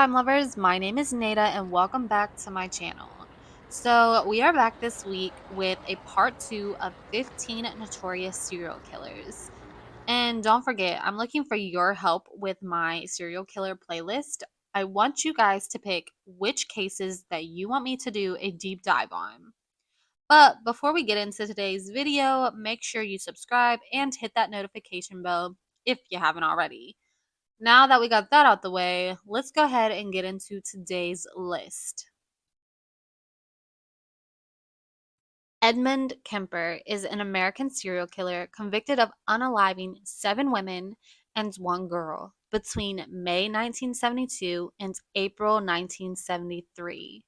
crime lovers, my name is Nada and welcome back to my channel. So, we are back this week with a part 2 of 15 notorious serial killers. And don't forget, I'm looking for your help with my serial killer playlist. I want you guys to pick which cases that you want me to do a deep dive on. But before we get into today's video, make sure you subscribe and hit that notification bell if you haven't already. Now that we got that out the way, let's go ahead and get into today's list. Edmund Kemper is an American serial killer convicted of unaliving 7 women and 1 girl between May 1972 and April 1973.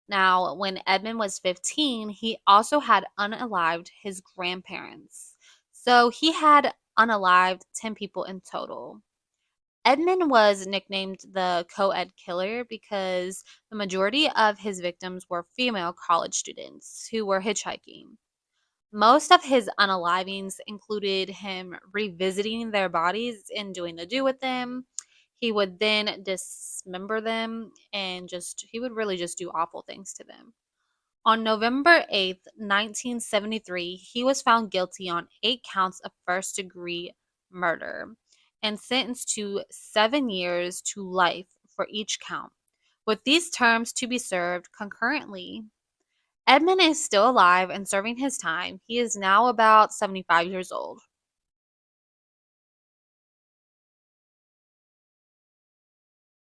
Now, when Edmund was 15, he also had unalived his grandparents. So he had unalived 10 people in total. Edmund was nicknamed the co-ed killer because the majority of his victims were female college students who were hitchhiking. Most of his unalivings included him revisiting their bodies and doing the do with them. He would then dismember them and he would really just do awful things to them. On November 8th, 1973, he was found guilty on 8 counts of first-degree murder and sentenced to 7 years to life for each count, with these terms to be served concurrently. Edmund is still alive and serving his time. He is now about 75 years old.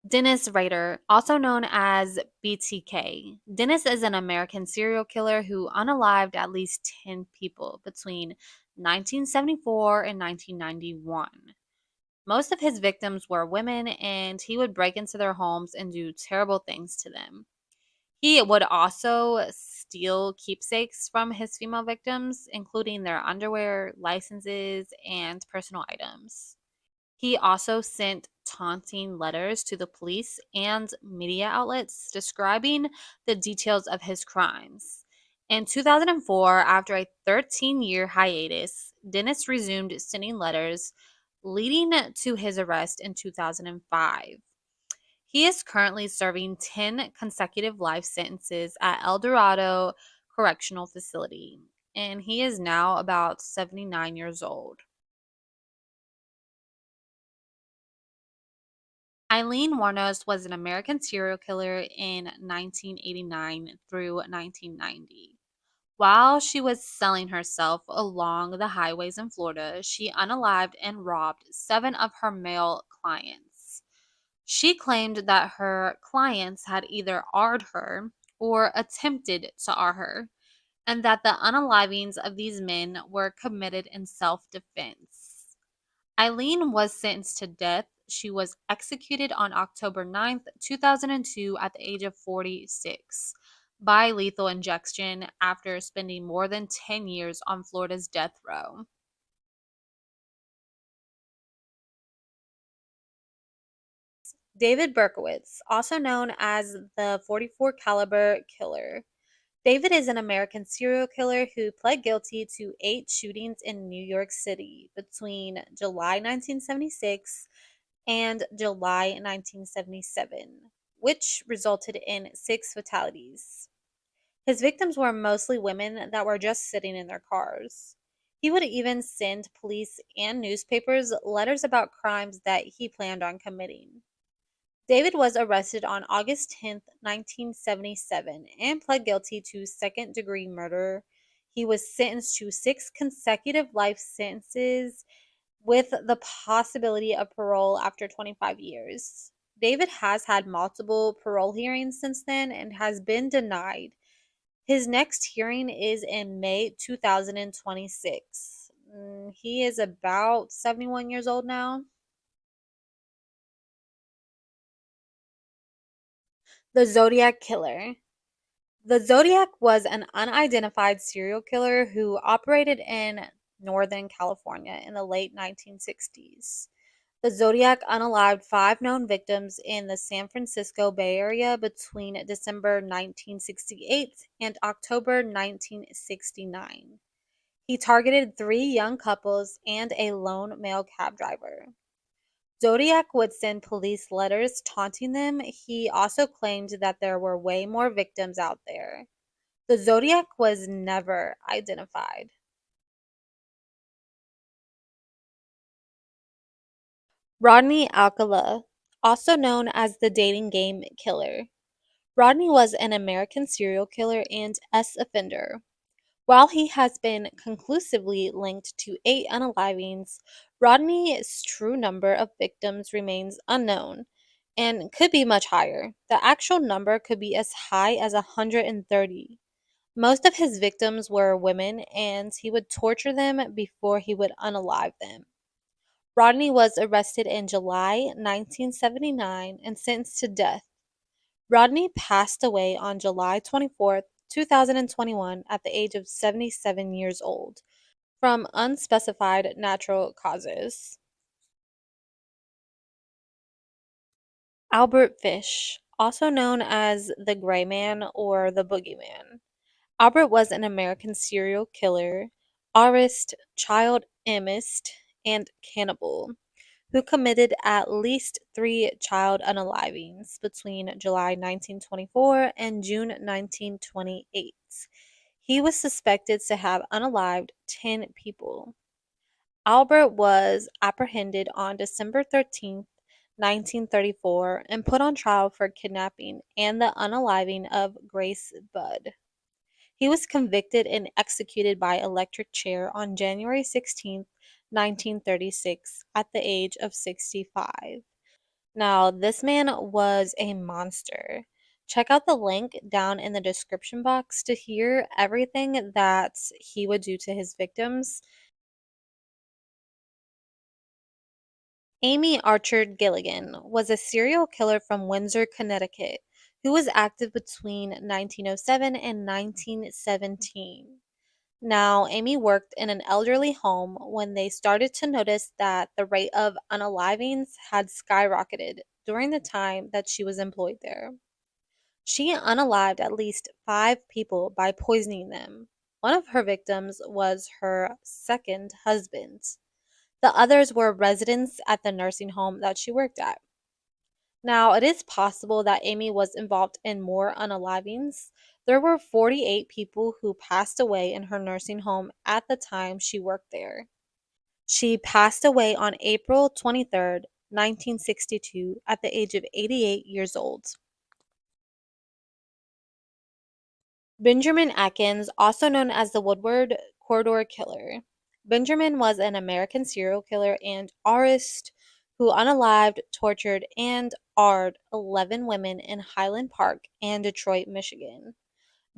Dennis Rader, also known as BTK. Dennis is an American serial killer who unalived at least 10 people between 1974 and 1991. Most of his victims were women, and he would break into their homes and do terrible things to them. He would also steal keepsakes from his female victims, including their underwear, licenses, and personal items. He also sent taunting letters to the police and media outlets describing the details of his crimes. In 2004, after a 13-year hiatus, Dennis resumed sending letters, leading to his arrest in 2005. He is currently serving 10 consecutive life sentences at El Dorado Correctional Facility, and he is now about 79 years old. Eileen Wuornos was an American serial killer in 1989 through 1990. While she was selling herself along the highways in Florida, she unalived and robbed 7 of her male clients. She claimed that her clients had either R'd her or attempted to R her, and that the unalivings of these men were committed in self defense. Eileen was sentenced to death. She was executed on October 9th, 2002, at the age of 46 by lethal injection after spending more than 10 years on Florida's death row. David Berkowitz, also known as the 44 caliber killer. David is an American serial killer who pled guilty to 8 shootings in New York City between July 1976 and July 1977, which resulted in 6 fatalities. His victims were mostly women that were just sitting in their cars. He would even send police and newspapers letters about crimes that he planned on committing. David was arrested on August 10th, 1977, and pled guilty to second-degree murder. He was sentenced to 6 consecutive life sentences with the possibility of parole after 25 years. David has had multiple parole hearings since then and has been denied. His next hearing is in May 2026. He is about 71 years old now. The Zodiac Killer. The Zodiac was an unidentified serial killer who operated in Northern California in the late 1960s. The Zodiac unalived 5 known victims in the San Francisco Bay Area between December 1968 and October 1969. He targeted 3 young couples and a lone male cab driver. Zodiac would send police letters taunting them. He also claimed that there were way more victims out there. The Zodiac was never identified. Rodney Alcala, also known as the dating game killer. Rodney was an American serial killer and S offender. While he has been conclusively linked to 8 unalivings, Rodney's true number of victims remains unknown and could be much higher. The actual number could be as high as 130. Most of his victims were women, and he would torture them before he would unalive them. Rodney was arrested in July 1979 and sentenced to death. Rodney passed away on July 24th, 2021, at the age of 77 years old from unspecified natural causes. Albert Fish, also known as the Gray Man or the Boogeyman. Albert was an American serial killer, aurist, child amist, and cannibal who committed at least 3 child unalivings between July 1924 and June 1928. He was suspected to have unalived 10 people. Albert was apprehended on December 13th, 1934, and put on trial for kidnapping and the unaliving of Grace Budd. He was convicted and executed by electric chair on January 16th, 1936, at the age of 65. Now, this man was a monster. Check out the link down in the description box to hear everything that he would do to his victims. Amy Archer Gilligan was a serial killer from Windsor, Connecticut, who was active between 1907 and 1917. Now, Amy worked in an elderly home when they started to notice that the rate of unalivings had skyrocketed during the time that she was employed there. She unalived at least 5 people by poisoning them. One of her victims was her second husband. The others were residents at the nursing home that she worked at. Now, it is possible that Amy was involved in more unalivings. There were 48 people who passed away in her nursing home at the time she worked there. She passed away on April 23rd, 1962, at the age of 88 years old. Benjamin Atkins, also known as the Woodward Corridor Killer. Benjamin was an American serial killer and aurist who unalived, tortured, and AR'd 11 women in Highland Park and Detroit, Michigan,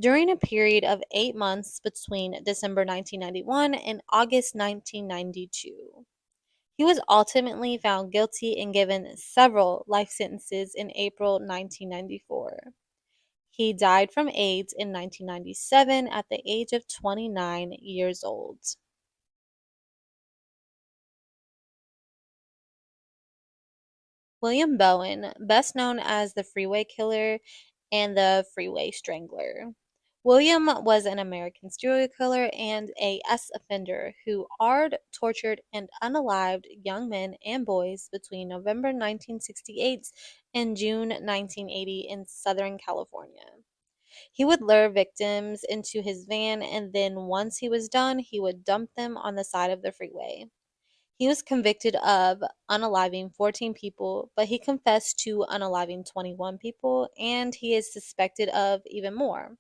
during a period of 8 months between December 1991 and August 1992. He was ultimately found guilty and given several life sentences in April 1994. He died from AIDS in 1997 at the age of 29 years old. William Bowen, best known as the Freeway Killer and the Freeway Strangler. William was an American serial killer and a S offender who AR'd, tortured, and unalived young men and boys between November 1968 and June 1980 in Southern California. He would lure victims into his van, and then once he was done, he would dump them on the side of the freeway. He was convicted of unaliving 14 people, but he confessed to unaliving 21 people, and he is suspected of even more.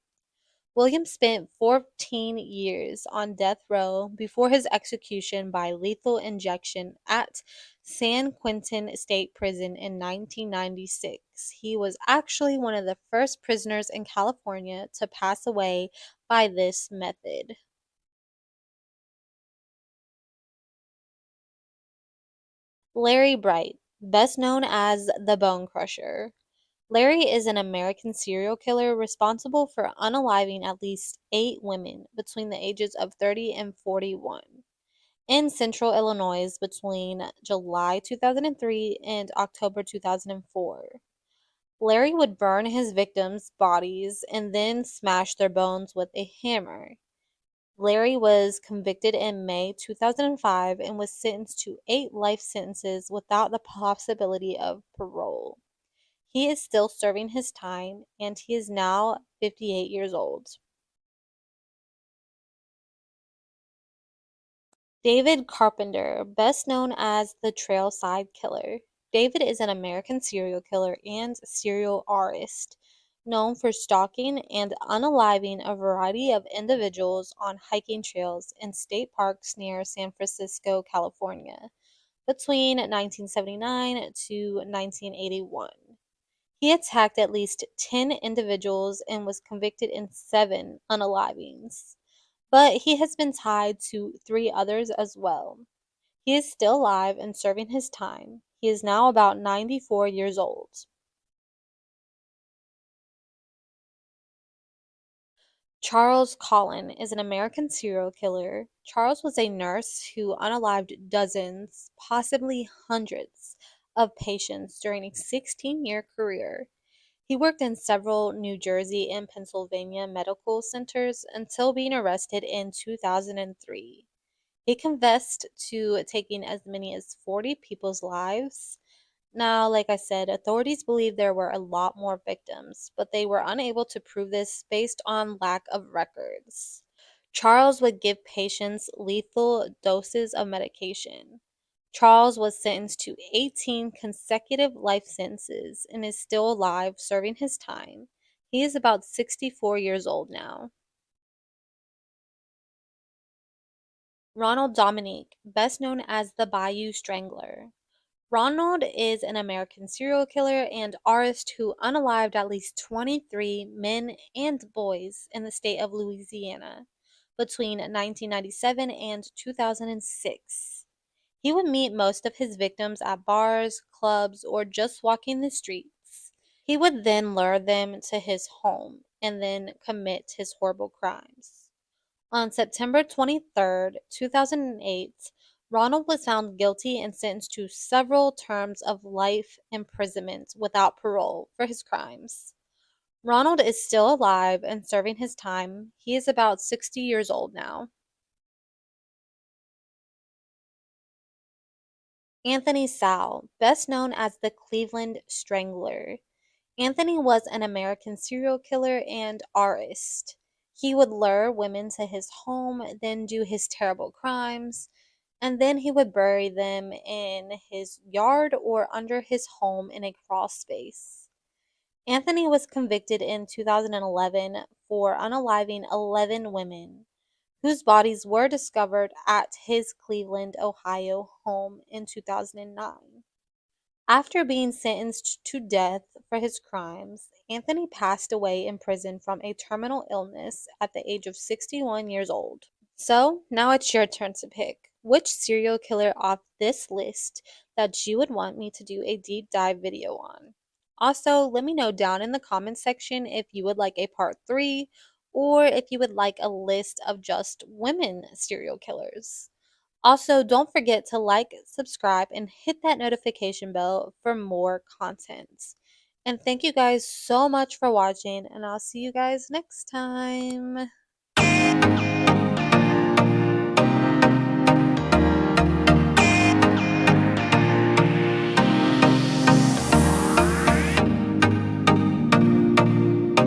Williams spent 14 years on death row before his execution by lethal injection at San Quentin State Prison in 1996. He was actually one of the first prisoners in California to pass away by this method. Larry Bright, best known as the Bone Crusher. Larry is an American serial killer responsible for unaliving at least 8 women between the ages of 30 and 41 in central Illinois between July 2003 and October 2004. Larry would burn his victims' bodies and then smash their bones with a hammer. Larry was convicted in May 2005 and was sentenced to 8 life sentences without the possibility of parole. He is still serving his time and he is now 58 years old. David Carpenter, best known as the Trailside Killer. David is an American serial killer and serial artist, known for stalking and unaliving a variety of individuals on hiking trails in state parks near San Francisco, California, between 1979 to 1981. He attacked at least 10 individuals and was convicted in 7 unalivings, but he has been tied to 3 others as well. He is still alive and serving his time. He is now about 94 years old. Charles Collin is an American serial killer. Charles was a nurse who unalived dozens, possibly hundreds, of patients during a 16-year career. He worked in several New Jersey and Pennsylvania medical centers until being arrested in 2003. He confessed to taking as many as 40 people's lives. Now, like I said, authorities believe there were a lot more victims, but they were unable to prove this based on lack of records. Charles would give patients lethal doses of medication. Charles was sentenced to 18 consecutive life sentences and is still alive serving his time. He is about 64 years old now. Ronald Dominique, best known as the Bayou Strangler. Ronald is an American serial killer and artist who unalived at least 23 men and boys in the state of Louisiana between 1997 and 2006. He would meet most of his victims at bars, clubs, or just walking the streets. He would then lure them to his home and then commit his horrible crimes. On September 23rd, 2008, Ronald was found guilty and sentenced to several terms of life imprisonment without parole for his crimes. Ronald is still alive and serving his time. He is about 60 years old now. Anthony Sal, best known as the Cleveland Strangler. Anthony was an American serial killer and artist. He would lure women to his home, then do his terrible crimes, and then he would bury them in his yard or under his home in a crawl space. Anthony was convicted in 2011 for unaliving 11 women, whose bodies were discovered at his Cleveland, Ohio home in 2009. After being sentenced to death for his crimes, Anthony passed away in prison from a terminal illness at the age of 61 years old. So, now it's your turn to pick which serial killer off this list that you would want me to do a deep dive video on. Also, let me know down in the comments section if you would like a part 3 or if you would like a list of just women serial killers. Also, don't forget to like, subscribe, and hit that notification bell for more content. And thank you guys so much for watching, and I'll see you guys next time.